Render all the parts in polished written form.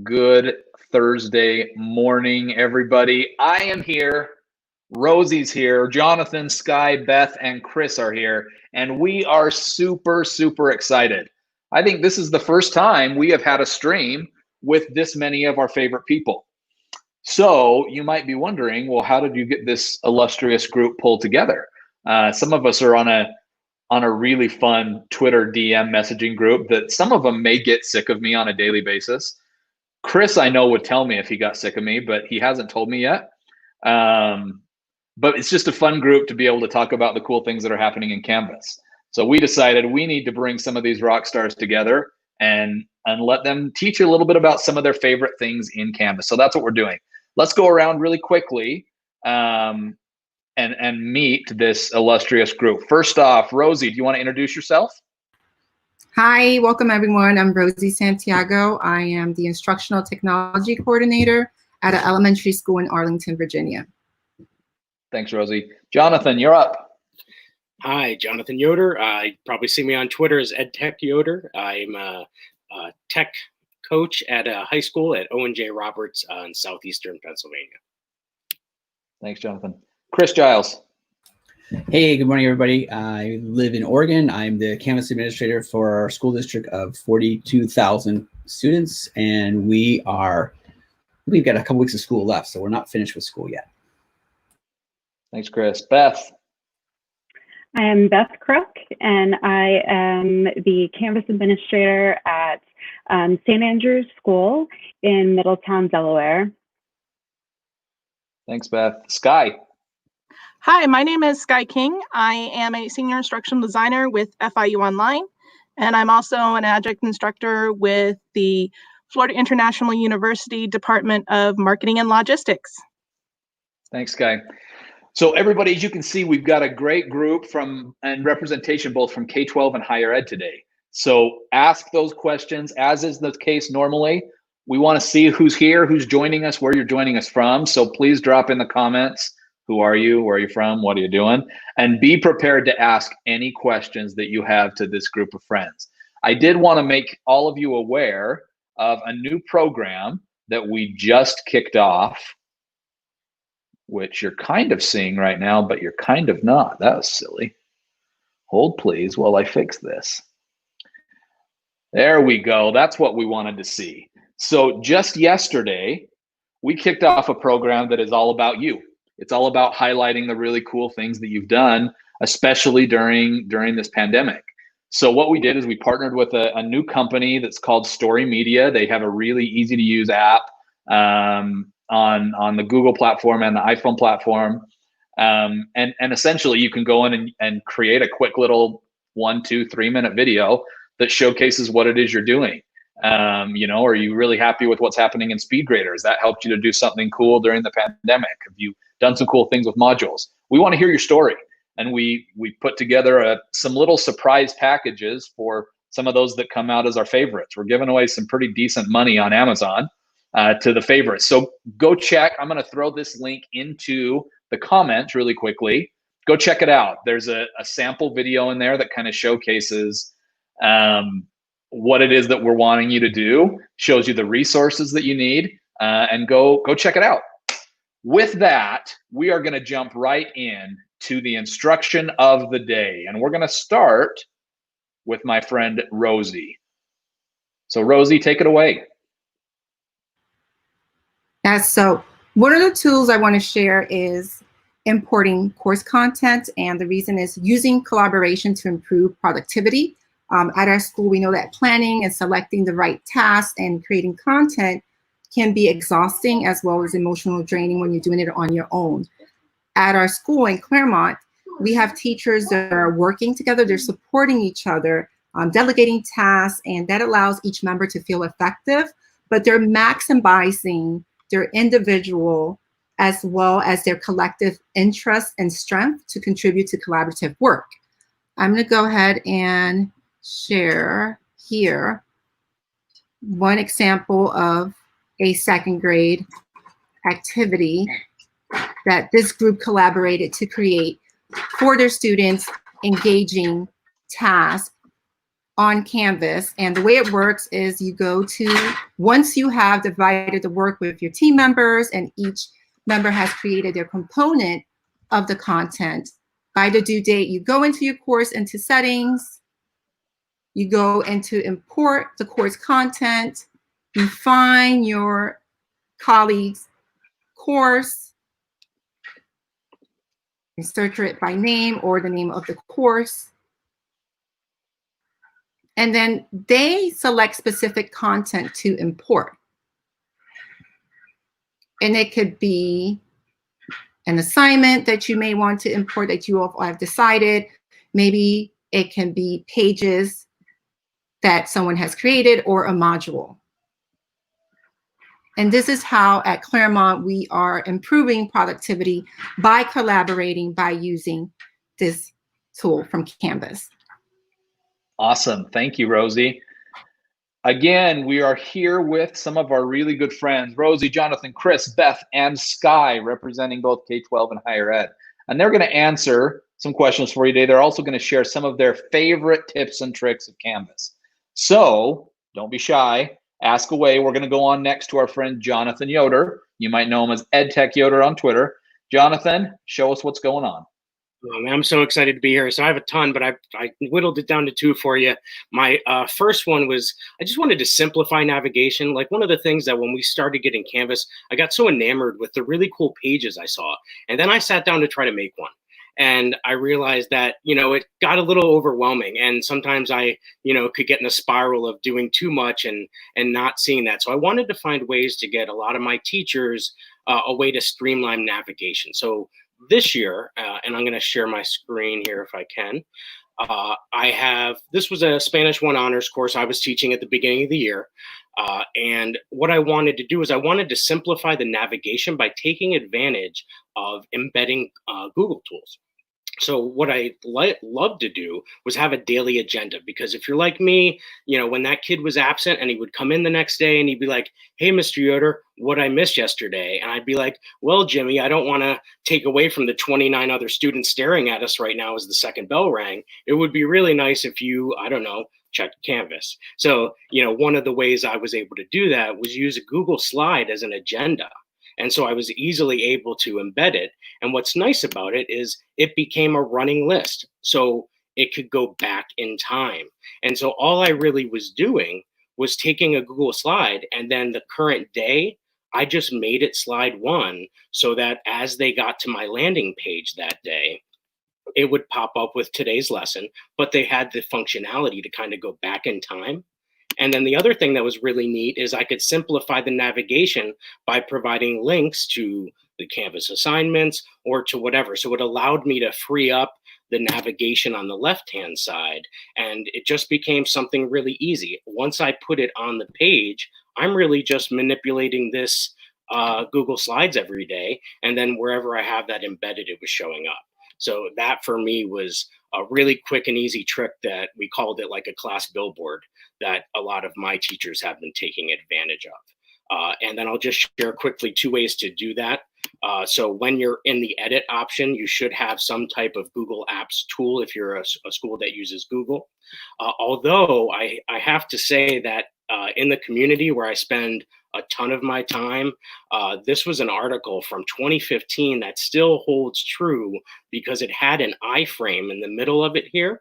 Good Thursday morning, everybody. I am here. Rosie's here. Jonathan, Sky, Beth, and Chris are here. And we are super, super excited. I think this is the first time we have had a stream with this many of our favorite people. So you might be wondering, well, how did you get this illustrious group pulled together? Some of us are on a really fun Twitter DM messaging group that some of them may get sick of me on a daily basis. Chris, I know, would tell me if he got sick of me, but he hasn't told me yet. But it's just a fun group to be able to talk about the cool things that are happening in Canvas. So we decided we need to bring some of these rock stars together and let them teach you a little bit about some of their favorite things in Canvas. So that's what we're doing. Let's go around really quickly and meet this illustrious group. First off, Rosie, do you want to introduce yourself? Hi, welcome everyone. I'm Rosie Santiago. I am the Instructional Technology Coordinator at an elementary school in Arlington, Virginia. Thanks, Rosie. Jonathan, you're up. Hi, Jonathan Yoder. You probably see me on Twitter as EdTech Yoder. I'm a tech coach at a high school at Owen J. Roberts in southeastern Pennsylvania. Thanks, Jonathan. Chris Giles. Hey, good morning, everybody. I live in Oregon. I'm the Canvas administrator for our school district of 42,000 students, and we've got a couple weeks of school left, so we're not finished with school yet. Thanks, Chris. Beth. I am Beth Crook, and I am the Canvas administrator at St. Andrew's School in Middletown, Delaware. Thanks, Beth. Sky. Hi, my name is Sky King. I am a senior instructional designer with FIU Online, and I'm also an adjunct instructor with the Florida International University Department of Marketing and Logistics. Thanks, Sky. So everybody, as you can see, we've got a great group and representation both from K-12 and higher ed today. So ask those questions, as is the case normally. We want to see who's here, who's joining us, where you're joining us from. So please drop in the comments. Who are you? Where are you from? What are you doing? And be prepared to ask any questions that you have to this group of friends. I did want to make all of you aware of a new program that we just kicked off, which you're kind of seeing right now, but you're kind of not. That was silly. Hold please while I fix this. There we go. That's what we wanted to see. So just yesterday, we kicked off a program that is all about you. It's all about highlighting the really cool things that you've done, especially during this pandemic. So what we did is we partnered with a new company that's called Story Media. They have a really easy to use app on the Google platform and the iPhone platform. And essentially you can go in and create a quick little 1, 2, 3 minute video that showcases what it is you're doing. Are you really happy with what's happening in SpeedGrader? Has that helped you to do something cool during the pandemic? Have you done some cool things with modules? We want to hear your story. And we put together some little surprise packages for some of those that come out as our favorites. We're giving away some pretty decent money on Amazon to the favorites. So go check. I'm going to throw this link into the comments really quickly. Go check it out. There's a sample video in there that kind of showcases what it is that we're wanting you to do, shows you the resources that you need, and go check it out. With that, we are going to jump right in to the instruction of the day, and we're going to start with my friend Rosie. So Rosie, take it away. Yes, so one of the tools I want to share is importing course content, and the reason is using collaboration to improve productivity. At our school, we know that planning and selecting the right tasks and creating content can be exhausting as well as emotional draining when you're doing it on your own. At our school in Claremont, we have teachers that are working together, they're supporting each other, delegating tasks, and that allows each member to feel effective, but they're maximizing their individual as well as their collective interest and strength to contribute to collaborative work. I'm going to go ahead and share here one example of a second grade activity that this group collaborated to create for their students, engaging tasks on Canvas. And the way it works is you go to, once you have divided the work with your team members and each member has created their component of the content, by the due date, you go into your course, into settings, you go into import the course content, you find your colleague's course, you search it by name or the name of the course, and then they select specific content to import. And it could be an assignment that you may want to import that you all have decided. Maybe it can be pages that someone has created or a module. And this is how at Claremont we are improving productivity by collaborating, by using this tool from Canvas. Awesome. Thank you, Rosie. Again, we are here with some of our really good friends, Rosie, Jonathan, Chris, Beth, and Sky, representing both K-12 and higher ed. And they're going to answer some questions for you today. They're also going to share some of their favorite tips and tricks of Canvas. So don't be shy. Ask away. We're going to go on next to our friend Jonathan Yoder. You might know him as EdTech Yoder on Twitter. Jonathan, show us what's going on. I'm so excited to be here. So I have a ton, but I whittled it down to two for you. My first one was, I just wanted to simplify navigation. Like one of the things that when we started getting Canvas, I got so enamored with the really cool pages I saw. And then I sat down to try to make one. And I realized that, it got a little overwhelming. And sometimes I, could get in a spiral of doing too much and not seeing that. So I wanted to find ways to get a lot of my teachers a way to streamline navigation. So this year, and I'm going to share my screen here if I can. This was a Spanish 1 honors course I was teaching at the beginning of the year. And what I wanted to do is I wanted to simplify the navigation by taking advantage of embedding Google tools. So what I loved to do was have a daily agenda, because if you're like me, when that kid was absent and he would come in the next day and he'd be like, "Hey, Mr. Yoder, what I missed yesterday?" And I'd be like, "Well, Jimmy, I don't want to take away from the 29 other students staring at us right now as the second bell rang. It would be really nice if you, I don't know, checked Canvas." So, one of the ways I was able to do that was use a Google slide as an agenda. And so I was easily able to embed it. And what's nice about it is it became a running list. So it could go back in time. And so all I really was doing was taking a Google slide, and then the current day, I just made it slide 1 so that as they got to my landing page that day, it would pop up with today's lesson, but they had the functionality to kind of go back in time. And then the other thing that was really neat is I could simplify the navigation by providing links to the Canvas assignments or to whatever. So it allowed me to free up the navigation on the left-hand side. And it just became something really easy. Once I put it on the page, I'm really just manipulating this Google Slides every day. And then wherever I have that embedded, it was showing up. So that for me was a really quick and easy trick that we called it like a class billboard that a lot of my teachers have been taking advantage of. And then I'll just share quickly 2 ways to do that. So when you're in the edit option, you should have some type of Google Apps tool if you're a school that uses Google. Although I have to say that in the community where I spend a ton of my time, this was an article from 2015 that still holds true because it had an iframe in the middle of it here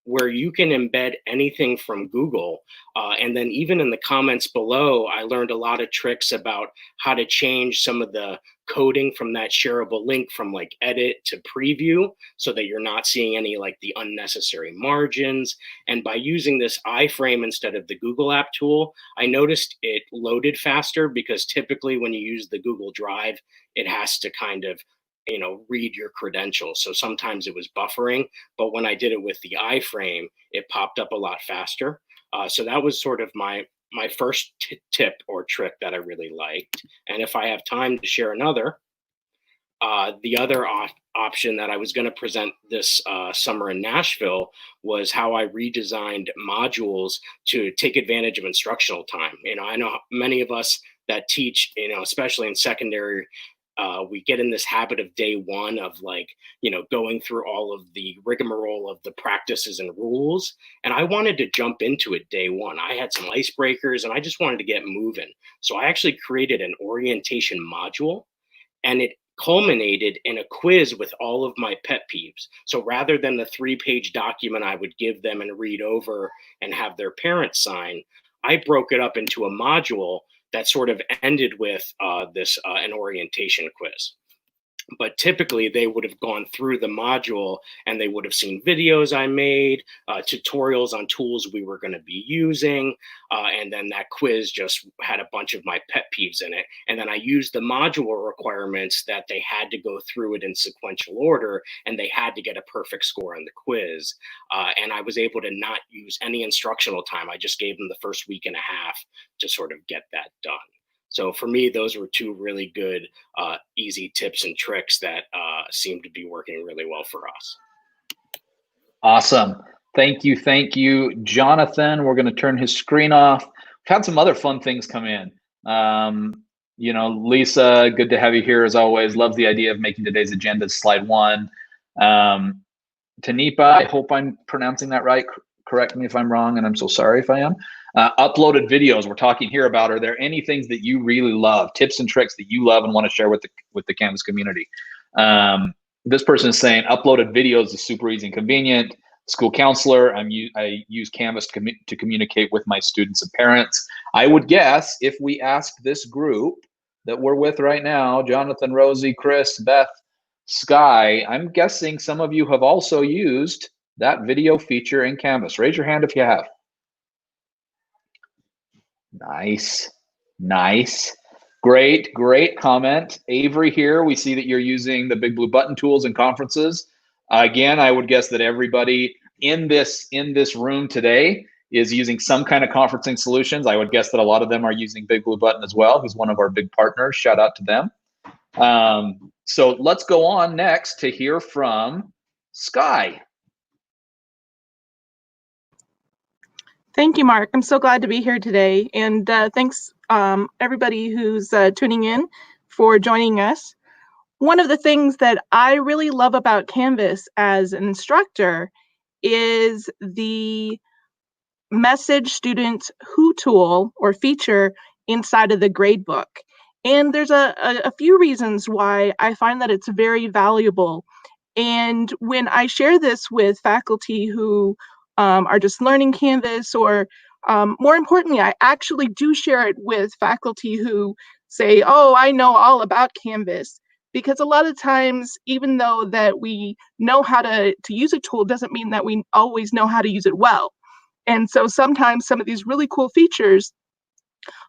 where you can embed anything from Google. And then even in the comments below, I learned a lot of tricks about how to change some of the coding from that shareable link from like edit to preview so that you're not seeing any like the unnecessary margins. And by using this iframe instead of the Google app tool, I noticed it loaded faster because typically when you use the Google Drive, it has to kind of read your credentials. So sometimes it was buffering, but when I did it with the iframe, it popped up a lot faster. So that was sort of my first tip or trick that I really liked. And if I have time to share another, the other option that I was going to present this summer in Nashville was how I redesigned modules to take advantage of instructional time. I know many of us that teach, especially in secondary, we get in this habit of day one of like, going through all of the rigmarole of the practices and rules. And I wanted to jump into it day one. I had some icebreakers and I just wanted to get moving. So I actually created an orientation module, and it culminated in a quiz with all of my pet peeves. So rather than the 3-page document I would give them and read over and have their parents sign, I broke it up into a module that sort of ended with an orientation quiz. But typically they would have gone through the module and they would have seen videos I made, tutorials on tools we were going to be using. And then that quiz just had a bunch of my pet peeves in it. And then I used the module requirements that they had to go through it in sequential order, and they had to get a perfect score on the quiz. And I was able to not use any instructional time. I just gave them the first week and a half to sort of get that done. So for me, those were two really good, easy tips and tricks that seem to be working really well for us. Awesome. Thank you. Thank you, Jonathan. We're going to turn his screen off. We've had some other fun things come in. Lisa, good to have you here as always. Love the idea of making today's agenda slide 1. Tanipa, I hope I'm pronouncing that right. Correct me if I'm wrong, and I'm so sorry if I am. Uploaded videos we're talking here about. Are there any things that you really love, tips and tricks that you love and want to share with the Canvas community? This person is saying uploaded videos is super easy and convenient. School counselor, I use Canvas to communicate with my students and parents. I would guess if we ask this group that we're with right now, Jonathan, Rosie, Chris, Beth, Sky, I'm guessing some of you have also used that video feature in Canvas. Raise your hand if you have. Nice. Great comment. Avery here, we see that you're using the big blue button tools in conferences. Again, I would guess that everybody in this room today is using some kind of conferencing solutions. I would guess that a lot of them are using Big Blue Button as well, who's one of our big partners. Shout out to them. So let's go on next to hear from Sky. Thank you, Mark. I'm so glad to be here today. And thanks everybody who's tuning in for joining us. One of the things that I really love about Canvas as an instructor is the message student who tool or feature inside of the gradebook. And there's a few reasons why I find that it's very valuable. And when I share this with faculty who are just learning Canvas, or more importantly, I actually do share it with faculty who say, oh, I know all about Canvas. Because a lot of times, even though that we know how to use a tool, doesn't mean that we always know how to use it well. And so sometimes some of these really cool features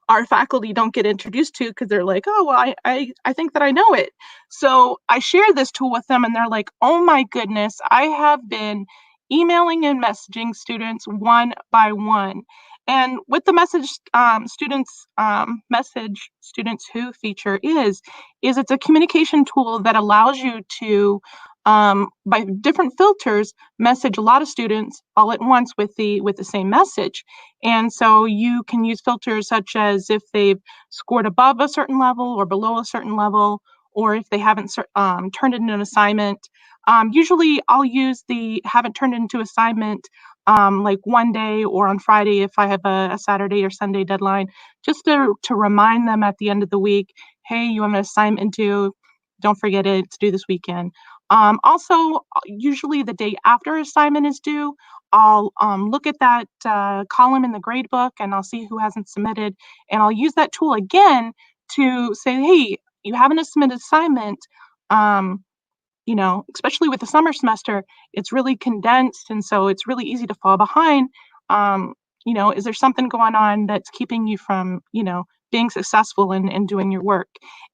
our faculty don't get introduced to because they're like, oh, well, I think that I know it. So I share this tool with them and they're like, oh my goodness, I have been emailing and messaging students one by one. And what the message students who feature is it's a communication tool that allows you to, by different filters, message a lot of students all at once with the same message. And so you can use filters such as if they've scored above a certain level or below a certain level, or if they haven't turned in an assignment. Usually I'll use the haven't turned into assignment like one day or on Friday if I have a Saturday or Sunday deadline, just to remind them at the end of the week, hey, you have an assignment due, don't forget it, it's due this weekend. Also, usually the day after assignment is due, I'll look at that column in the gradebook and I'll see who hasn't submitted, and I'll use that tool again to say, hey, you haven't submitted assignment. Especially with the summer semester, it's really condensed, and so it's really easy to fall behind. Is there something going on that's keeping you from, being successful in doing your work?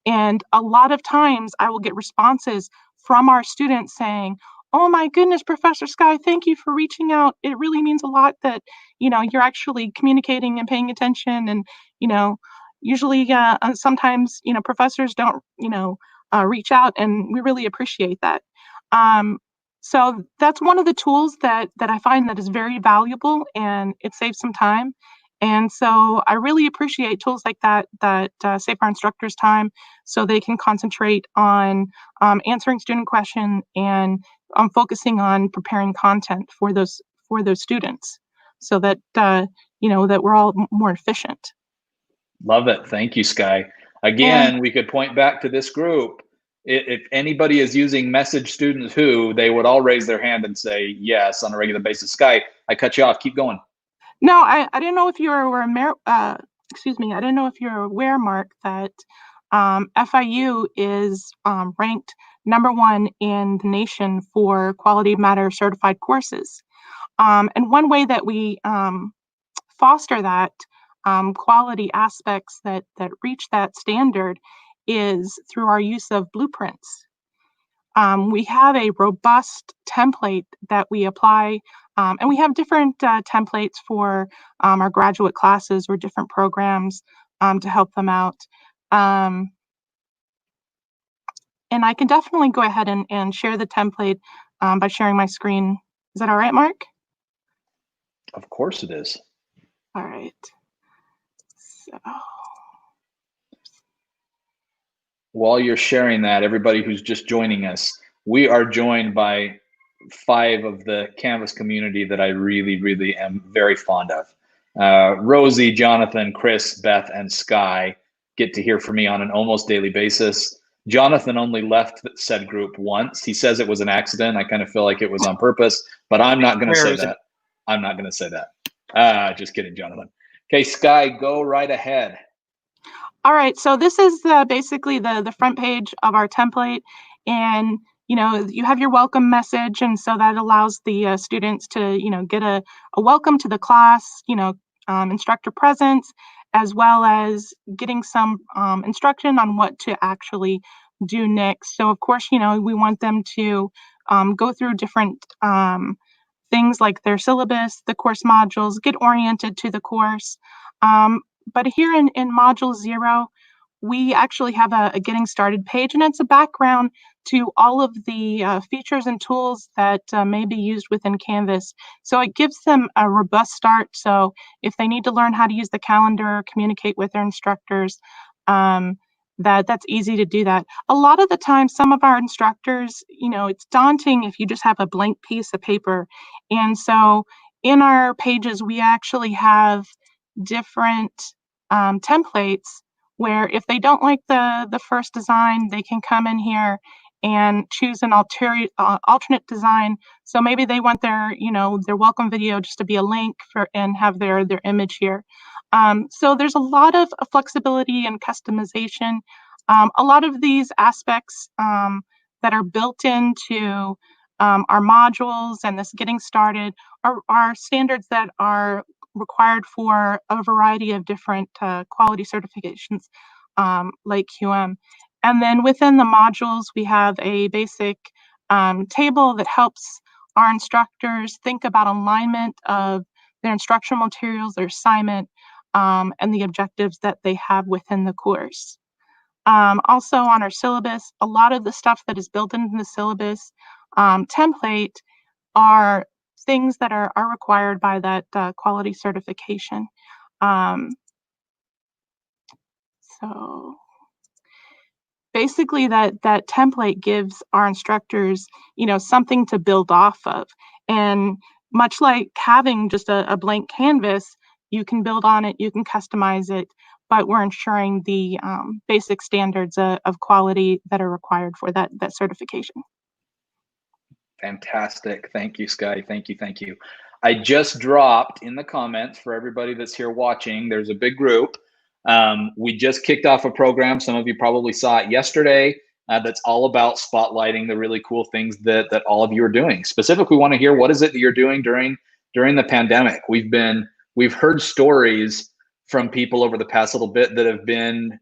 And a lot of times I will get responses from our students saying, oh my goodness, Professor Sky, thank you for reaching out. It really means a lot that, you're actually communicating and paying attention. And, usually sometimes, professors don't, reach out, and we really appreciate that. So that's one of the tools that I find that is very valuable, and it saves some time. And so I really appreciate tools like that save our instructors time so they can concentrate on answering student questions and focusing on preparing content for those students, so that that we're all more efficient. Love it. Thank you, Sky. Again, we could point back to this group. If anybody is using Message Students Who, they would all raise their hand and say yes on a regular basis. Sky, I cut you off. Keep going. No, I didn't know if you were excuse me. I didn't know if you're aware, Mark, that FIU is ranked #1 in the nation for Quality Matter certified courses. And one way that we foster that quality aspects that reach that standard is through our use of blueprints. We have a robust template that we apply, and we have different templates for our graduate classes or different programs to help them out. And I can definitely go ahead and share the template by sharing my screen. Is that all right, Mark? Of course it is. All right. So, while you're sharing that, everybody who's just joining us, we are joined by 5 of the Canvas community that I really, really am very fond of. Rosie, Jonathan, Chris, Beth, and Sky get to hear from me on an almost daily basis. Jonathan only left said group once. He says it was an accident. I kind of feel like it was on purpose, but I'm not going to say that. I'm not going to say that. Just kidding, Jonathan. Okay, Sky, go right ahead. All right, so this is basically the front page of our template, and you have your welcome message, and so that allows the students to get a welcome to the class, instructor presence, as well as getting some instruction on what to actually do next. So of course, we want them to go through different things like their syllabus, the course modules, get oriented to the course. But here in Module 0, we actually have a Getting Started page, and it's a background to all of the features and tools that may be used within Canvas. So it gives them a robust start. So if they need to learn how to use the calendar, communicate with their instructors, that's easy to do that. A lot of the time, some of our instructors, it's daunting if you just have a blank piece of paper. And so in our pages, we actually have different templates where if they don't like the first design, they can come in here and choose an alternate design. So maybe they want their welcome video just to be a link and have their image here. So there's a lot of flexibility and customization. A lot of these aspects that are built into our modules and this Getting Started are standards that are required for a variety of different quality certifications like QM. And then within the modules, we have a basic table that helps our instructors think about alignment of their instructional materials, their assignment, and the objectives that they have within the course. Also on our syllabus, a lot of the stuff that is built into the syllabus template are things that are required by that quality certification. So basically that template gives our instructors, something to build off of. And much like having just a blank canvas, you can build on it, you can customize it, but we're ensuring the basic standards of quality that are required for that certification. Fantastic. Thank you, Sky. Thank you. Thank you. I just dropped in the comments for everybody that's here watching, there's a big group. We just kicked off a program. Some of you probably saw it yesterday. That's all about spotlighting the really cool things that all of you are doing. Specifically, we want to hear what is it that you're doing during the pandemic. We've heard stories from people over the past little bit that have been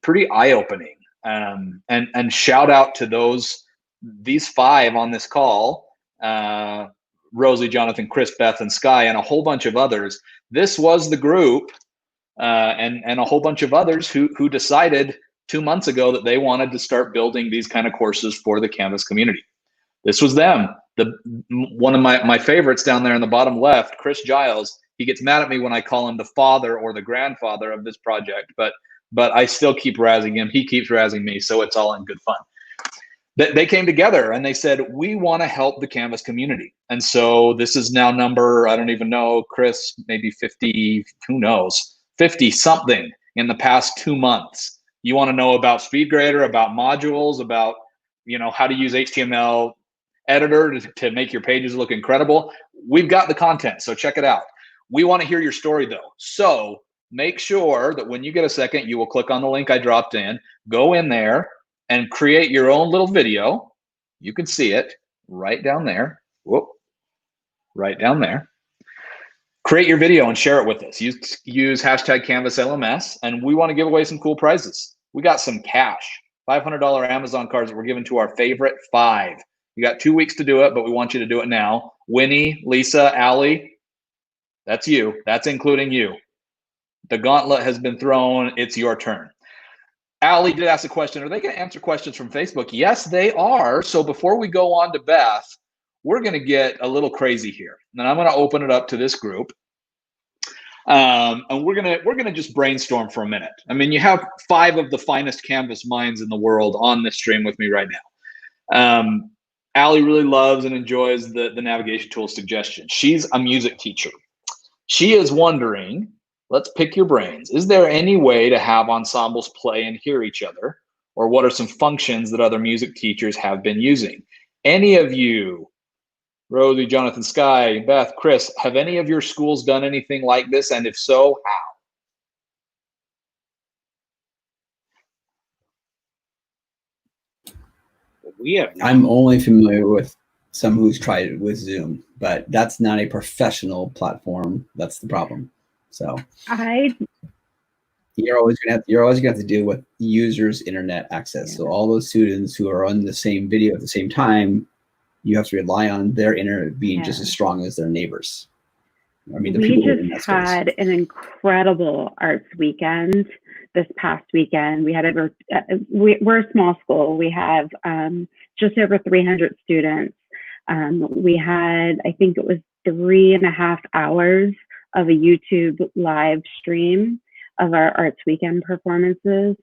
pretty eye-opening. And shout out to these 5 on this call, Rosie, Jonathan, Chris, Beth, and Sky, and a whole bunch of others. This was the group and a whole bunch of others who decided 2 months ago that they wanted to start building these kind of courses for the Canvas community. This was them. One of my favorites down there in the bottom left, Chris Giles, He gets mad at me when I call him the father or the grandfather of this project, but I still keep razzing him. He keeps razzing me, so it's all in good fun. They came together and they said, we want to help the Canvas community. And so this is now number, I don't even know, Chris, maybe 50, who knows, 50 something in the past 2 months. You want to know about SpeedGrader, about modules, about, you know, how to use HTML editor to make your pages look incredible. We've got the content, so check it out. We want to hear your story though. So make sure that when you get a second, you will click on the link I dropped in, go in there and create your own little video. You can see it right down there. Whoop, right down there. Create your video and share it with us. Use hashtag Canvas LMS, and we want to give away some cool prizes. We got some cash, $500 Amazon cards that we're giving to our favorite 5. You got 2 weeks to do it, but we want you to do it now. Winnie, Lisa, Allie, that's you. That's including you. The gauntlet has been thrown. It's your turn. Allie did ask a question. Are they going to answer questions from Facebook? Yes, they are. So before we go on to Beth, we're going to get a little crazy here. And I'm going to open it up to this group. And we're gonna just brainstorm for a minute. I mean, you have 5 of the finest Canvas minds in the world on this stream with me right now. Allie really loves and enjoys the navigation tool suggestion. She's a music teacher. She is wondering, let's pick your brains. Is there any way to have ensembles play and hear each other? Or what are some functions that other music teachers have been using? Any of you, Rosie, Jonathan, Sky, Beth, Chris, have any of your schools done anything like this? And if so, how? We have. I'm only familiar with some who's tried it with Zoom, but that's not a professional platform. That's the problem. So you're always gonna have to deal with users' internet access. Yeah. So all those students who are on the same video at the same time, you have to rely on their internet being just as strong as their neighbors. I mean, we just had an incredible arts weekend this past weekend. We had we're a small school. We have just over 300 students. We had, I think it was 3.5 hours of a YouTube live stream of our arts weekend performances.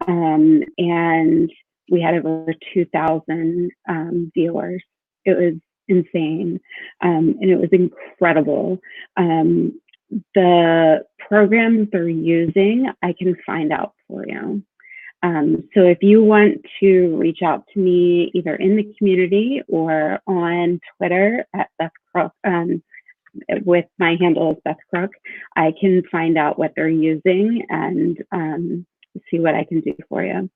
And we had over 2,000 viewers. It was insane. And it was incredible. The programs they're using, I can find out for you. So if you want to reach out to me either in the community or on Twitter at Beth Crook, with my handle is Beth Crook, I can find out what they're using and see what I can do for you.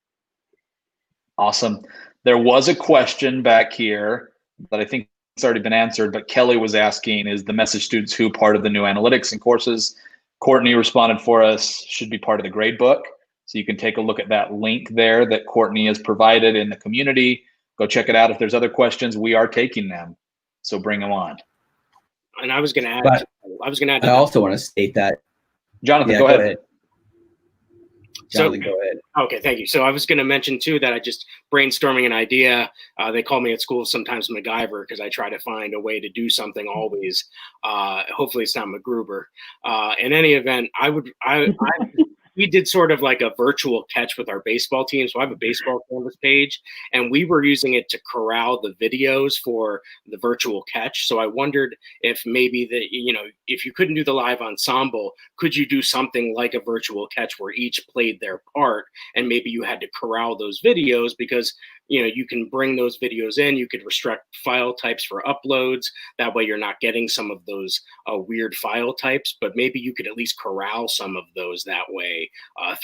Awesome. There was a question back here that I think it's already been answered, but Kelly was asking, is the Message Students Who part of the new analytics and courses? Courtney responded for us, should be part of the grade book. So you can take a look at that link there that Courtney has provided in the community. Go check it out. If there's other questions, we are taking them. So bring them on. And I was going to add. I also want to state that. Jonathan, go ahead. Jonathan, go ahead. Okay, thank you. So I was going to mention too that I just brainstorming an idea. They call me at school sometimes MacGyver because I try to find a way to do something always. Hopefully it's not MacGruber. In any event, we did sort of like a virtual catch with our baseball team. So I have a baseball Canvas page, and we were using it to corral the videos for the virtual catch. So I wondered if maybe if you couldn't do the live ensemble, could you do something like a virtual catch where each played their part, and maybe you had to corral those videos because you can bring those videos in. You could restrict file types for uploads. That way you're not getting some of those weird file types, but maybe you could at least corral some of those that way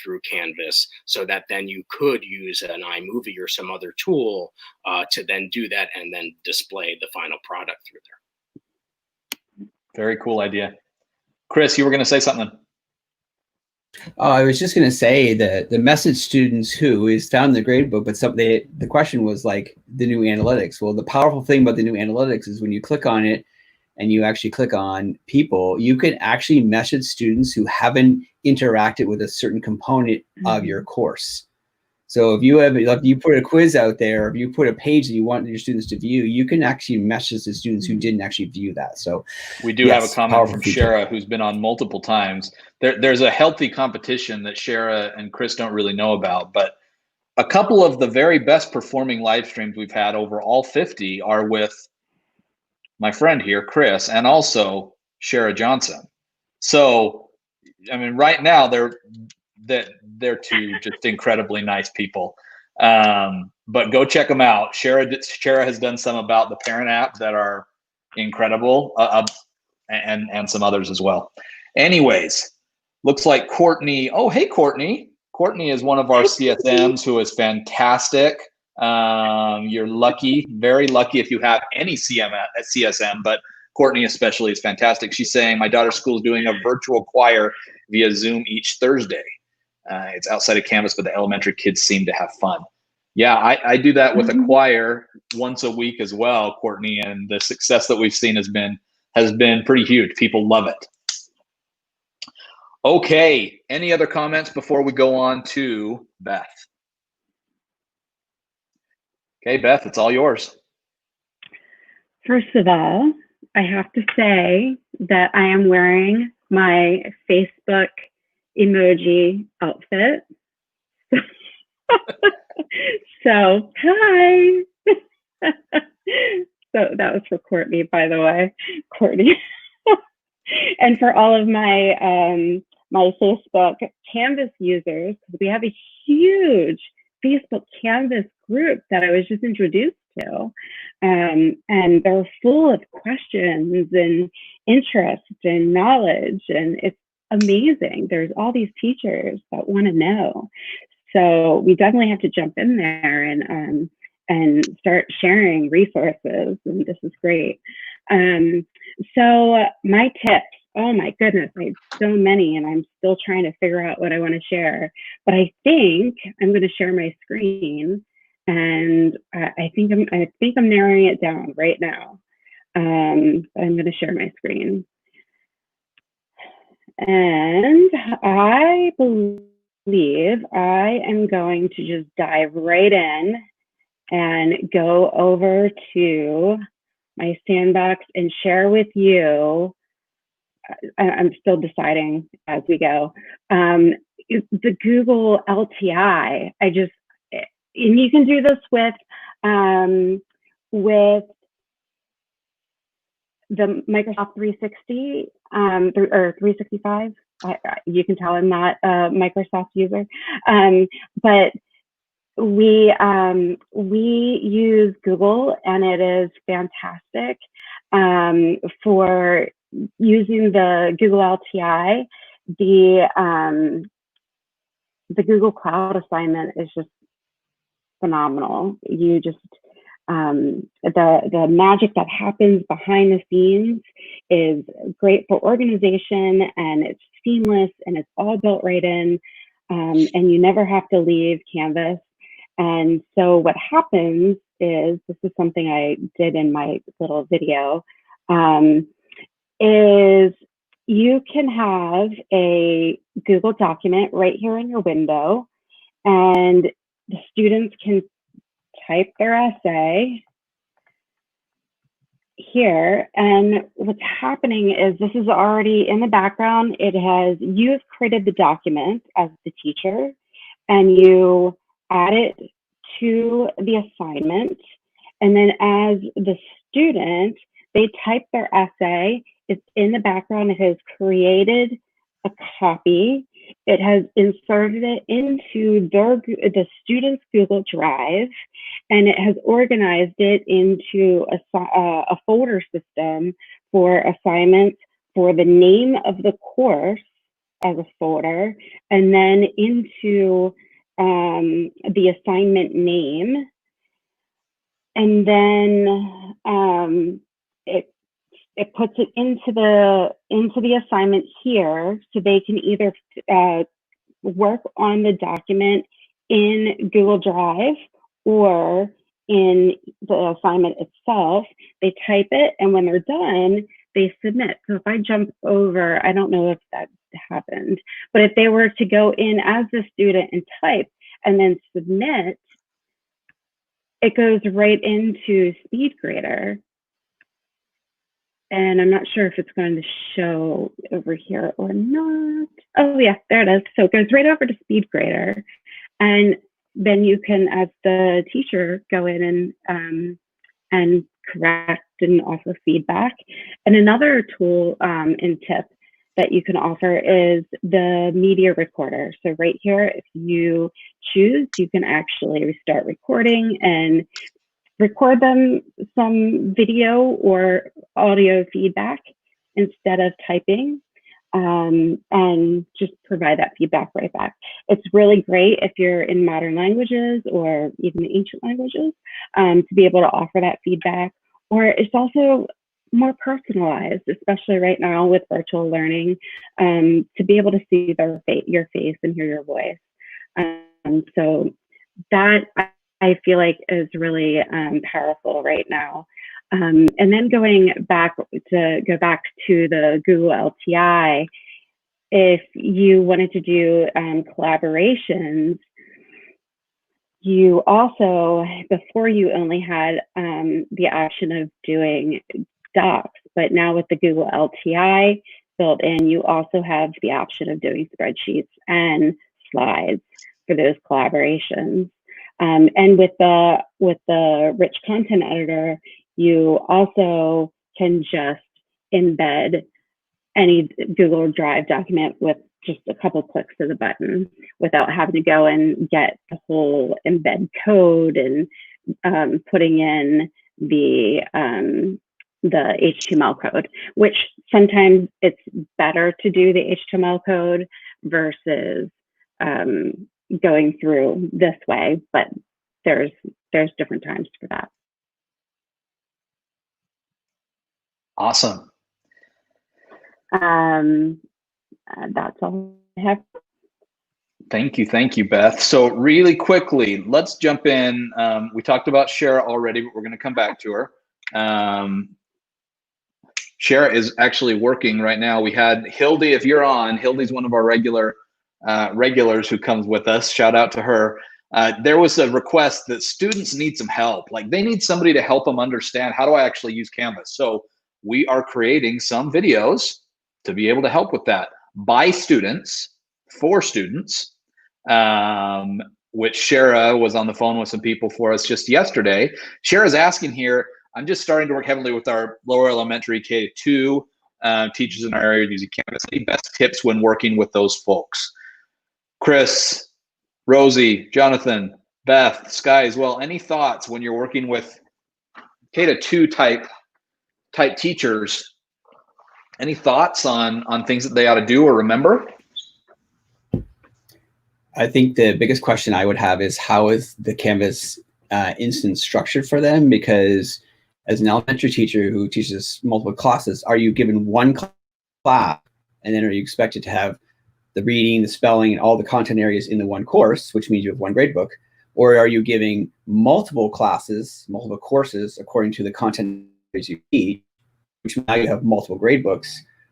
through Canvas, so that then you could use an iMovie or some other tool to then do that and then display the final product through there. Very cool idea. Chris, you were going to say something. I was just going to say that the Message Students Who is found in the gradebook, but the question was like the new analytics. Well, the powerful thing about the new analytics is when you click on it and you actually click on people, you can actually message students who haven't interacted with a certain component of your course. So if you have, like, you put a quiz out there, if you put a page that you want your students to view, you can actually message the students who didn't actually view that. So we do have a comment from feature. Shara, who's been on multiple times. There's a healthy competition that Shara and Chris don't really know about, but a couple of the very best performing live streams we've had over all 50 are with my friend here, Chris, and also Shara Johnson. So, I mean, right now they're two just incredibly nice people. But go check them out. Shara has done some about the parent app that are incredible, and some others as well. Anyways, looks like Courtney. Oh, hey, Courtney. Courtney is one of our CSMs who is fantastic. You're lucky, very lucky if you have any CSM, but Courtney especially is fantastic. She's saying, my daughter's school is doing a virtual choir via Zoom each Thursday. It's outside of Canvas, but the elementary kids seem to have fun. Yeah, I do that with a choir once a week as well, Courtney, and the success that we've seen has been pretty huge. People love it. Okay, any other comments before we go on to Beth? Okay, Beth, it's all yours. First of all, I have to say that I am wearing my Facebook emoji outfit. So, hi. So that was for Courtney, by the way, Courtney. And for all of my my Facebook Canvas users, we have a huge Facebook Canvas group that I was just introduced to. And they're full of questions and interest and knowledge, and it's amazing. There's all these teachers that want to know. So we definitely have to jump in there and start sharing resources, and this is great. So my tips, oh my goodness, I have so many, and I'm still trying to figure out what I want to share. But I think I'm going to share my screen, and I think I'm narrowing it down right now. I'm going to share my screen, and I believe I am going to just dive right in and go over to my sandbox and share with you. I'm still deciding as we go. The Google LTI, and you can do this with the Microsoft 360 or 365. You can tell I'm not a Microsoft user, but we use Google, and it is fantastic for using the Google LTI. The Google Cloud assignment is just phenomenal. You just the magic that happens behind the scenes is great for organization, and it's seamless, and it's all built right in, and you never have to leave Canvas. And so what happens is, this is something I did in my little video, is you can have a Google document right here in your window, and the students can type their essay here. And what's happening is, this is already in the background. You've created the document as the teacher, and you add it to the assignment. And then as the student, they type their essay. It's in the background. It has created a copy. It has inserted it into the student's Google Drive, and it has organized it into a folder system for assignments, for the name of the course as a folder, and then into the assignment name. And then it puts it into the assignment here, so they can either work on the document in Google Drive or in the assignment itself. They type it, and when they're done, they submit. So if I jump over, I don't know if that happened, but if they were to go in as the student and type, and then submit, it goes right into SpeedGrader. And I'm not sure if it's going to show over here or not. Oh yeah, there it is. So it goes right over to SpeedGrader. And then you can, as the teacher, go in and correct and offer feedback. And another tool and tip that you can offer is the media recorder. So right here, if you choose, you can actually restart recording and record them some video or audio feedback instead of typing, and just provide that feedback right back. It's really great if you're in modern languages or even ancient languages, to be able to offer that feedback. Or it's also more personalized, especially right now with virtual learning, to be able to see your face and hear your voice. So that I feel like is really powerful right now. And then go back to the Google LTI, if you wanted to do collaborations, you also, before you only had the option of doing docs, but now with the Google LTI built in, you also have the option of doing spreadsheets and slides for those collaborations. And with the rich content editor, you also can just embed any Google Drive document with just a couple clicks of the button without having to go and get the whole embed code and putting in the HTML code, which sometimes it's better to do the HTML code versus going through this way, but there's different times for that. Awesome. That's all I have. Thank you, Beth. So really quickly, let's jump in. We talked about Shara already, but we're going to come back to her. Shara is actually working right now. We had Hildy, if you're on. Hildy's one of our regulars who comes with us. Shout out to her. There was a request that students need some help. Like they need somebody to help them understand, how do I actually use Canvas? So we are creating some videos to be able to help with that by students, for students, which Shara was on the phone with some people for us just yesterday. Shara's asking here, I'm just starting to work heavily with our lower elementary K-2 teachers in our area using Canvas. Any best tips when working with those folks? Chris, Rosie, Jonathan, Beth, Sky as well. Any thoughts when you're working with K-2 type teachers? Any thoughts on things that they ought to do or remember? I think the biggest question I would have is, how is the Canvas instance structured for them? Because as an elementary teacher who teaches multiple classes, are you given one class and then are you expected to have the reading, the spelling, and all the content areas in the one course, which means you have one gradebook? Or are you giving multiple classes, multiple courses according to the content areas you teach, which now you have multiple gradebooks?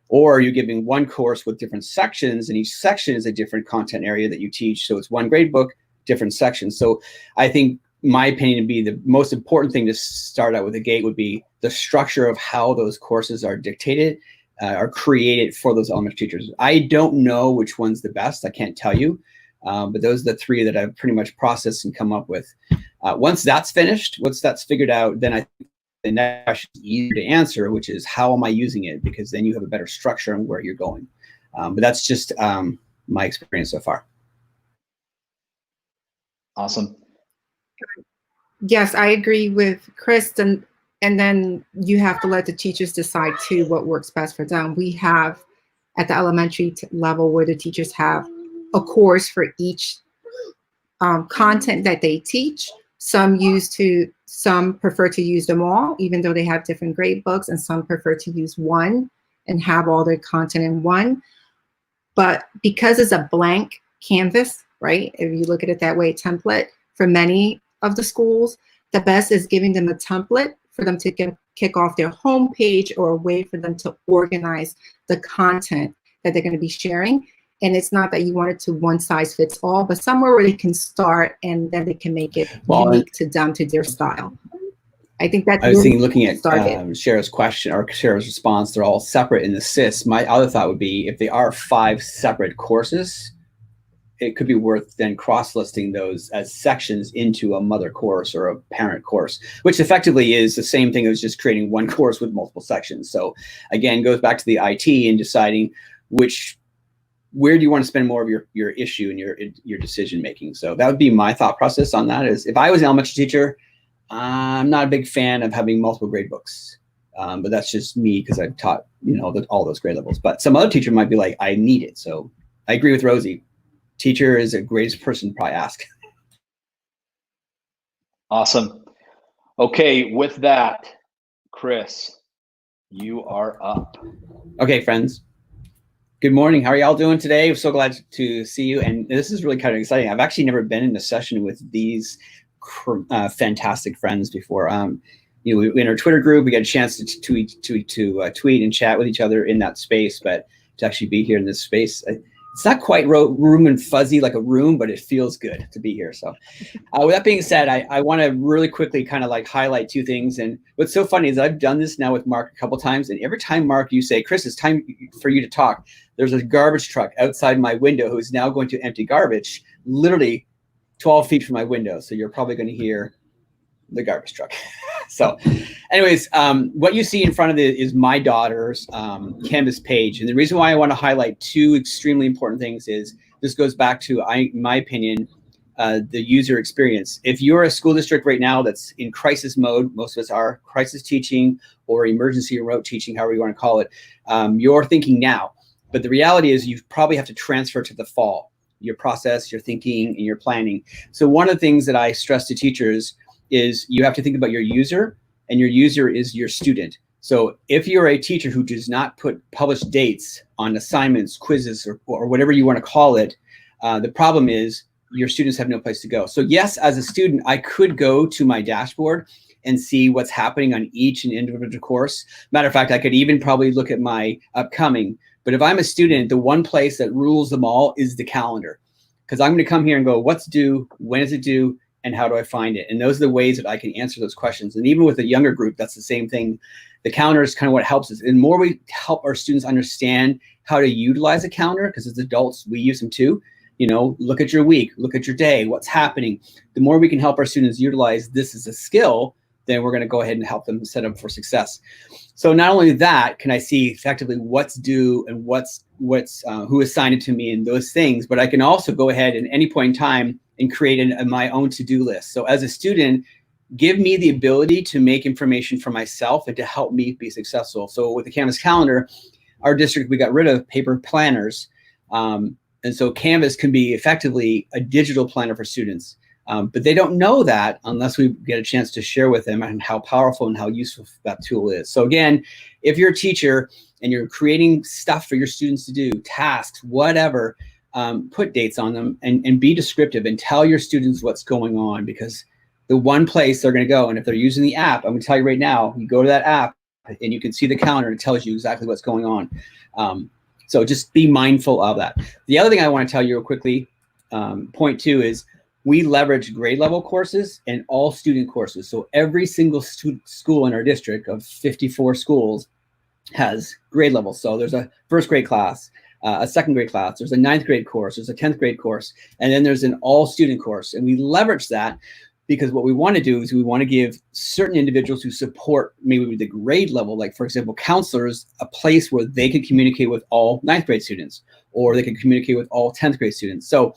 Or are you giving one course with different sections, and each section is a different content area that you teach? So it's one gradebook, different sections. So I think my opinion would be the most important thing to start out with the gate would be the structure of how those courses are dictated, are created for those elementary teachers. I don't know which one's the best. I can't tell you, but those are the three that I've pretty much processed and come up with. Once that's finished, once that's figured out, then I think the next question is easier to answer, which is how am I using it? Because then you have a better structure on where you're going. But that's just my experience so far. Awesome. Yes, I agree with Chris, and then you have to let the teachers decide too what works best for them. We have at the elementary level where the teachers have a course for each content that they teach. Some prefer to use them all, even though they have different grade books, and some prefer to use one and have all their content in one. But because it's a blank canvas, right? If you look at it that way, template, for many of the schools, the best is giving them a template for them to kick off their home page, or a way for them to organize the content that they're going to be sharing. And it's not that you want it to one size fits all, but somewhere where they can start and then they can make it unique to them, to their style. I think that's. I was thinking, looking at Shara's question or Shara's response, they're all separate in the SIS. My other thought would be, if they are 5 separate courses, it could be worth then cross-listing those as sections into a mother course or a parent course, which effectively is the same thing as just creating one course with multiple sections. So again, goes back to the IT and deciding where do you want to spend more of your issue and your decision making. So that would be my thought process on that. Is if I was an elementary teacher, I'm not a big fan of having multiple grade books, but that's just me because I've taught, all those grade levels. But some other teacher might be like, I need it. So I agree with Rosie. Teacher is the greatest person to probably ask. Awesome. Okay, with that, Chris, you are up. Okay, friends. Good morning. How are y'all doing today? I'm so glad to see you. And this is really kind of exciting. I've actually never been in a session with these fantastic friends before. In our Twitter group, we got a chance to tweet and chat with each other in that space, but to actually be here in this space, it's not quite room and fuzzy like a room, but it feels good to be here. So with that being said, I want to really quickly kind of like highlight 2 things. And what's so funny is I've done this now with Mark a couple times, and every time, Mark, you say, Chris, it's time for you to talk, there's a garbage truck outside my window who's now going to empty garbage, literally 12 feet from my window. So you're probably going to hear the garbage truck. So anyways, what you see in front of it is my daughter's Canvas page. And the reason why I want to highlight 2 extremely important things is this goes back to, in my opinion, the user experience. If you're a school district right now that's in crisis mode, most of us are, crisis teaching or emergency remote teaching, however you want to call it, you're thinking now. But the reality is you probably have to transfer to the fall, your process, your thinking, and your planning. So one of the things that I stress to teachers is you have to think about your user, and your user is your student. So if you're a teacher who does not put published dates on assignments, quizzes, or whatever you want to call it, the problem is your students have no place to go. So yes, as a student, I could go to my dashboard and see what's happening on each and individual course. Matter of fact, I could even probably look at my upcoming. But if I'm a student, the one place that rules them all is the calendar, because I'm going to come here and go, what's due, when is it due, and how do I find it? And those are the ways that I can answer those questions. And even with a younger group, that's the same thing. The calendar is kind of what helps us. And the more we help our students understand how to utilize a calendar, because as adults, we use them too. Look at your week, look at your day, what's happening. The more we can help our students utilize this as a skill, then we're going to go ahead and help them set up for success. So not only that, can I see effectively what's due and who assigned it to me and those things, but I can also go ahead at any point in time and create my own to-do list. So as a student, give me the ability to make information for myself and to help me be successful. So with the Canvas calendar, our district, we got rid of paper planners. And so Canvas can be effectively a digital planner for students. But they don't know that unless we get a chance to share with them and how powerful and how useful that tool is. So again, if you're a teacher and you're creating stuff for your students to do, tasks, whatever, put dates on them and be descriptive and tell your students what's going on, because the one place they're going to go, and if they're using the app, I'm going to tell you right now, you go to that app and you can see the calendar and it tells you exactly what's going on. So just be mindful of that. The other thing I want to tell you real quickly, point 2 is, we leverage grade level courses and all student courses. So every single school in our district of 54 schools has grade levels. So there's a first grade class, a second grade class, there's a 9th grade course, there's a 10th grade course, and then there's an all student course. And we leverage that because what we want to do is we want to give certain individuals who support maybe the grade level, like for example, counselors, a place where they can communicate with all 9th grade students, or they can communicate with all 10th grade students. So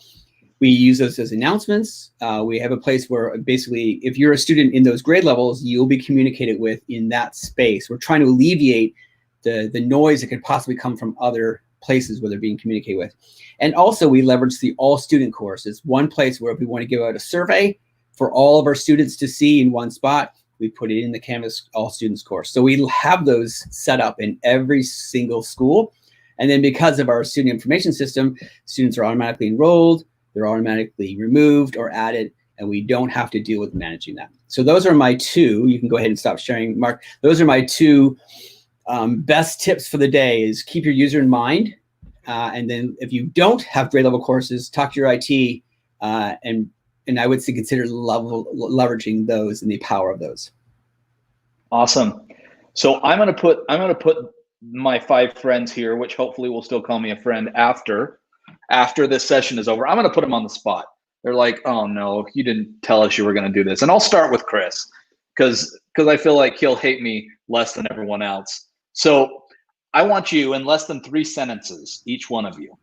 we use those as announcements. We have a place where basically, if you're a student in those grade levels, you'll be communicated with in that space. We're trying to alleviate the noise that could possibly come from other places where they're being communicated with. And also we leverage the all student course. It's one place where if we want to give out a survey for all of our students to see in one spot, we put it in the Canvas all students course. So we have those set up in every single school. And then because of our student information system, students are automatically enrolled, they're automatically removed or added, and we don't have to deal with managing that. So those are my 2, you can go ahead and stop sharing, Mark. Those are my 2 best tips for the day is keep your user in mind And then if you don't have grade level courses, talk to your IT, and I would say consider leveraging those and the power of those. Awesome. So I'm gonna put my 5 friends here, which hopefully will still call me a friend after this session is over. I'm gonna put them on the spot. They're like, oh no, you didn't tell us you were gonna do this. And I'll start with Chris, because I feel like he'll hate me less than everyone else. So I want you, in less than 3 sentences, each one of you,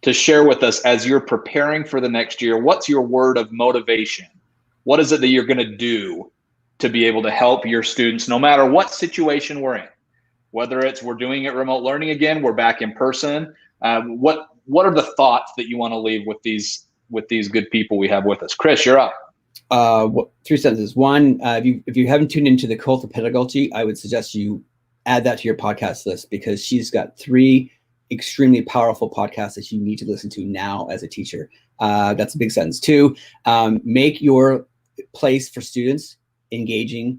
to share with us as you're preparing for the next year. What's your word of motivation? What is it that you're gonna do to be able to help your students, no matter what situation we're in? Whether it's we're doing it remote learning again, we're back in person. What are the thoughts that you want to leave with these good people we have with us? Chris, you're up. 3 sentences. One, if you haven't tuned into the Cult of Pedagogy, I would suggest you add that to your podcast list, because she's got 3 extremely powerful podcasts that you need to listen to now as a teacher. That's a big sentence. 2, make your place for students engaging.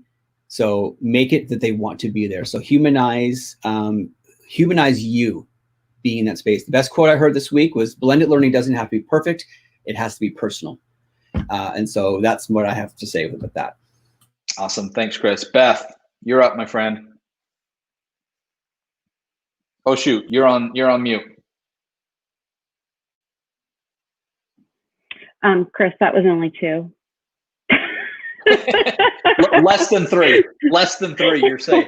So make it that they want to be there. So humanize you being in that space. The best quote I heard this week was, blended learning doesn't have to be perfect. It has to be personal. And so that's what I have to say with that. Awesome. Thanks, Chris. Beth, you're up, my friend. Oh shoot, you're on mute. Chris, that was only 2. Less than 3. Less than 3. You're safe.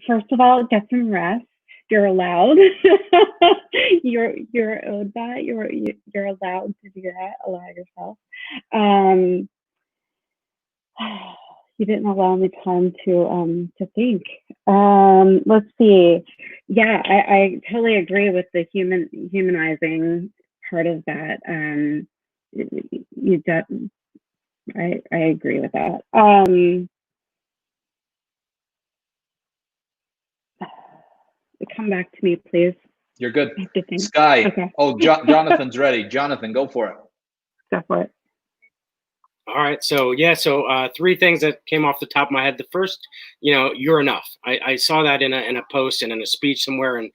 First of all, get some rest. You're allowed. You're owed that. You're allowed to do that. Allow yourself. You didn't allow me time to think. Let's see. Yeah, I totally agree with the humanizing part of that. I agree with that. Come back to me, please. You're good. I have to think. Sky. Okay. Oh, Jonathan's ready. Jonathan, go for it. Go for it. All right. So 3 things that came off the top of my head. The first, you're enough. I saw that in a post and in a speech somewhere. And,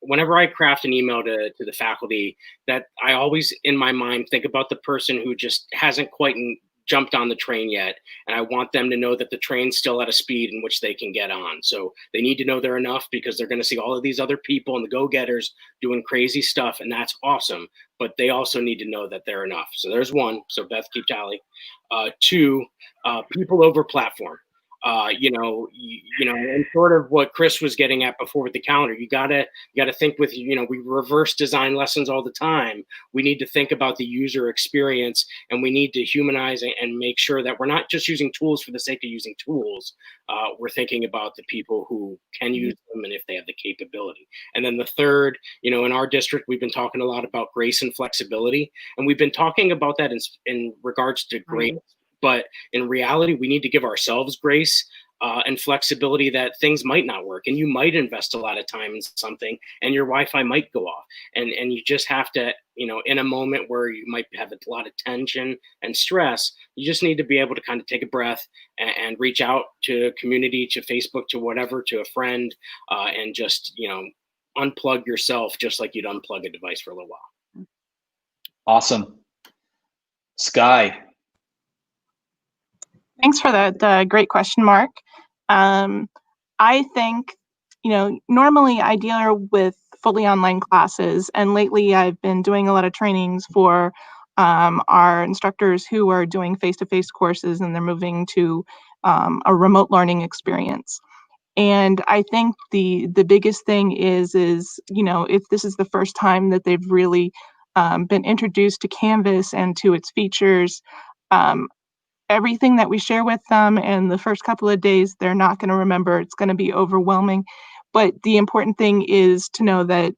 whenever I craft an email to the faculty, that I always in my mind think about the person who just hasn't quite jumped on the train yet. And I want them to know that the train's still at a speed in which they can get on. So they need to know they're enough, because they're going to see all of these other people and the go-getters doing crazy stuff. And that's awesome. But they also need to know that they're enough. So there's 1. So Beth, keep tally. 2, people over platform. And sort of what Chris was getting at before with the calendar. You gotta think with, we reverse design lessons all the time. We need to think about the user experience, and we need to humanize and make sure that we're not just using tools for the sake of using tools. We're thinking about the people who can use them and if they have the capability. And then the third, in our district, we've been talking a lot about grace and flexibility, and we've been talking about that in regards to grades. But in reality, we need to give ourselves grace and flexibility that things might not work. And you might invest a lot of time in something and your Wi-Fi might go off. And you just have to, in a moment where you might have a lot of tension and stress, you just need to be able to kind of take a breath and reach out to a community, to Facebook, to whatever, to a friend, and just, unplug yourself just like you'd unplug a device for a little while. Awesome. Sky. Thanks for that great question, Mark. I think, normally I deal with fully online classes, and lately I've been doing a lot of trainings for our instructors who are doing face-to-face courses, and they're moving to a remote learning experience. And I think the biggest thing is if this is the first time that they've really been introduced to Canvas and to its features, everything that we share with them in the first couple of days, they're not going to remember. It's going to be overwhelming. But the important thing is to know that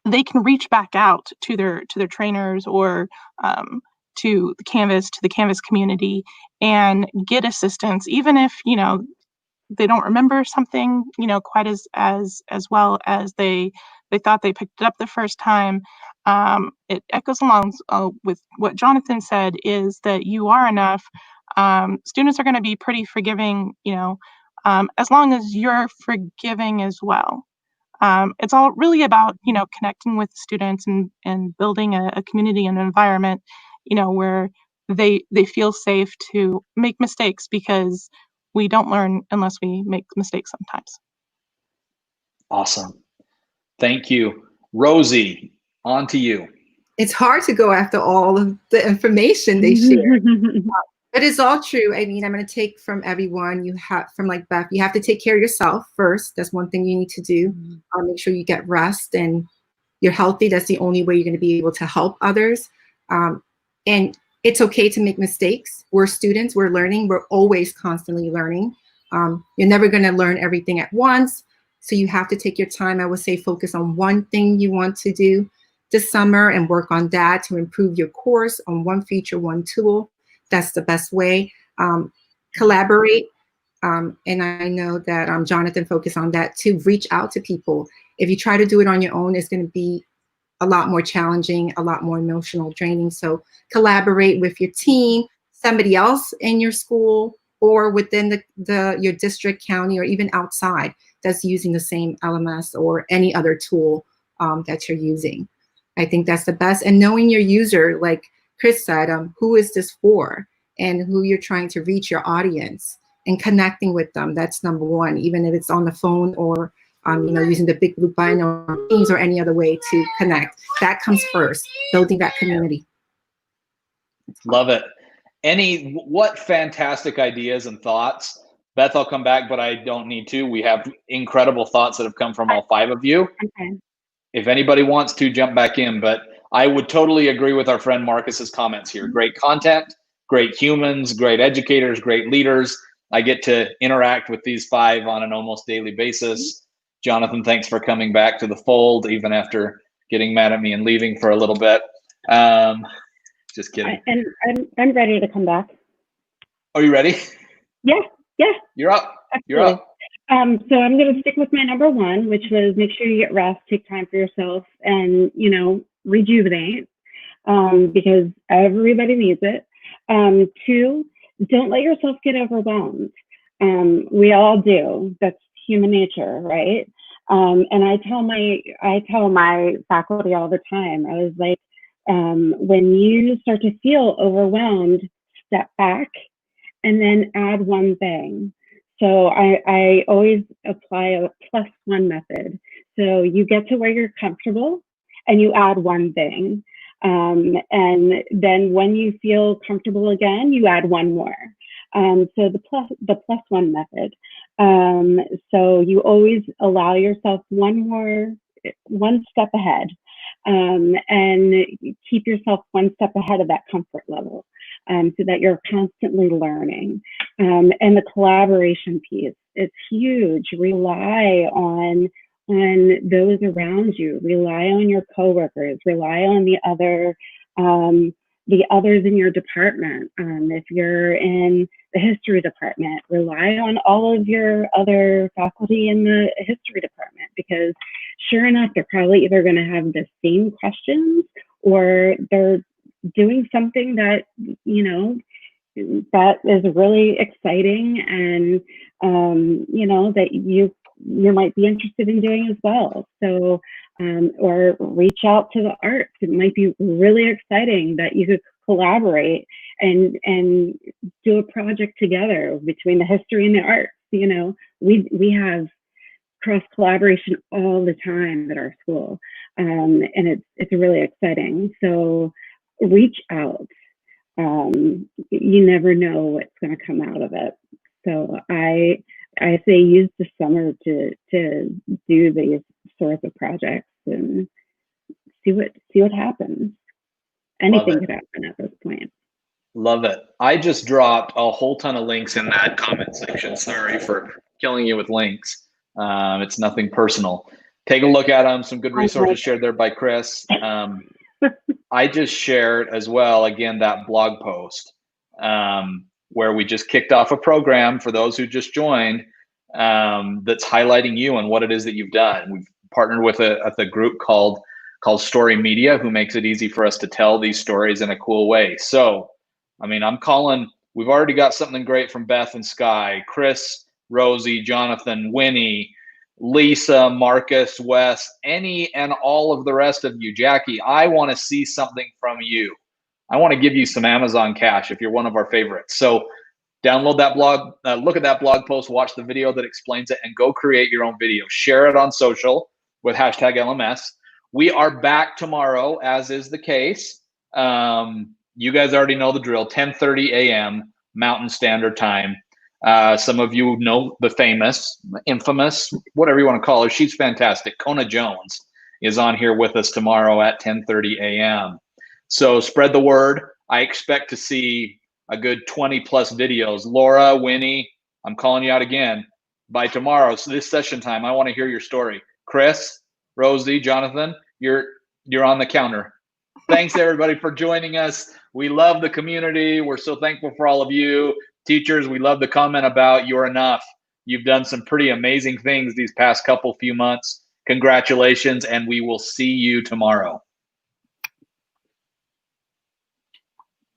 they can reach back out to their trainers or to the Canvas community and get assistance, even if they don't remember something quite as well as they thought they picked it up the first time. It echoes along with what Jonathan said, is that you are enough. Students are going to be pretty forgiving, as long as you're forgiving as well. It's all really about, connecting with students and building a community and environment, where they feel safe to make mistakes, because we don't learn unless we make mistakes sometimes. Awesome. Thank you. Rosie, on to you. It's hard to go after all of the information they share. But it's all true. I mean, I'm going to take from everyone. From like Beth, you have to take care of yourself first. That's one thing you need to do. Make sure you get rest and you're healthy. That's the only way you're going to be able to help others. And it's okay to make mistakes. We're students. We're learning. We're always constantly learning. You're never going to learn everything at once. So you have to take your time. I would say focus on one thing you want to do this summer and work on that to improve your course on one feature, one tool. That's the best way. Collaborate. And I know that Jonathan focused on that too. Reach out to people. If you try to do it on your own, it's going to be a lot more challenging, a lot more emotional draining. So collaborate with your team, somebody else in your school, or within your district, county, or even outside that's using the same LMS or any other tool that you're using. I think that's the best. And knowing your user, like Chris said, who is this for and who you're trying to reach, your audience, and connecting with them. That's number one, even if it's on the phone or using the big blue button or Teams or any other way to connect. That comes first, building that community. Love it. What fantastic ideas and thoughts. Beth, I'll come back, but I don't need to. We have incredible thoughts that have come from all five of you. Okay. If anybody wants to, jump back in, but I would totally agree with our friend Marcus's comments here. Great content, great humans, great educators, great leaders. I get to interact with these five on an almost daily basis. Jonathan, thanks for coming back to the fold, even after getting mad at me and leaving for a little bit. Just kidding. And I'm ready to come back. Are you ready? Yeah. You're up. Absolutely. You're up. So I'm going to stick with my number one, which was make sure you get rest, take time for yourself, and, rejuvenate, because everybody needs it. Two, don't let yourself get overwhelmed. We all do. That's human nature, right? And I tell my faculty all the time, I was like, when you start to feel overwhelmed, step back and then add one thing. So I always apply a +1 method. So you get to where you're comfortable and you add one thing. And then when you feel comfortable again, you add one more. So the +1 method. So you always allow yourself one step ahead, and keep yourself one step ahead of that comfort level, so that you're constantly learning. And the collaboration piece, it's huge. Rely on those around you, rely on your coworkers, rely on the others in your department. If you're in the history department, rely on all of your other faculty in the history department, because sure enough, they're probably either going to have the same questions or they're doing something that, that is really exciting and, that you might be interested in doing as well. So, or reach out to the arts. It might be really exciting that you could collaborate and do a project together between the history and the arts. We have cross collaboration all the time at our school, and it's really exciting. So reach out. You never know what's going to come out of it. So I say use the summer to do these sorts of projects and see what happens. Anything could happen at this point. Love it. I just dropped a whole ton of links in that comment section. Sorry for killing you with links. It's nothing personal. Take a look at them. Some good resources shared there by Chris. I just shared as well, again, that blog post where we just kicked off a program for those who just joined that's highlighting you and what it is that you've done. We've partnered with a group called Story Media, who makes it easy for us to tell these stories in a cool way. So, I mean, we've already got something great from Beth and Sky. Chris Rosie, Jonathan, Winnie, Lisa, Marcus, Wes, any and all of the rest of you, Jackie, I want to see something from you. I want to give you some Amazon cash if you're one of our favorites. So download that blog, look at that blog post, watch the video that explains it, and go create your own video. Share it on social with hashtag LMS. We are back tomorrow, as is the case. You guys already know the drill, 10:30 a.m. Mountain Standard Time. Some of you know the famous, infamous, whatever you want to call her. She's fantastic. Kona Jones is on here with us tomorrow at 10:30 a.m. So spread the word. I expect to see a good 20 plus videos. Laura, Winnie, I'm calling you out again. By tomorrow, so this session time, I want to hear your story. Chris, Rosie, Jonathan, you're on the counter. Thanks everybody for joining us. We love the community. We're so thankful for all of you. Teachers, we love the comment about Youre Enough. You've done some pretty amazing things these past few months. Congratulations, and we will see you tomorrow.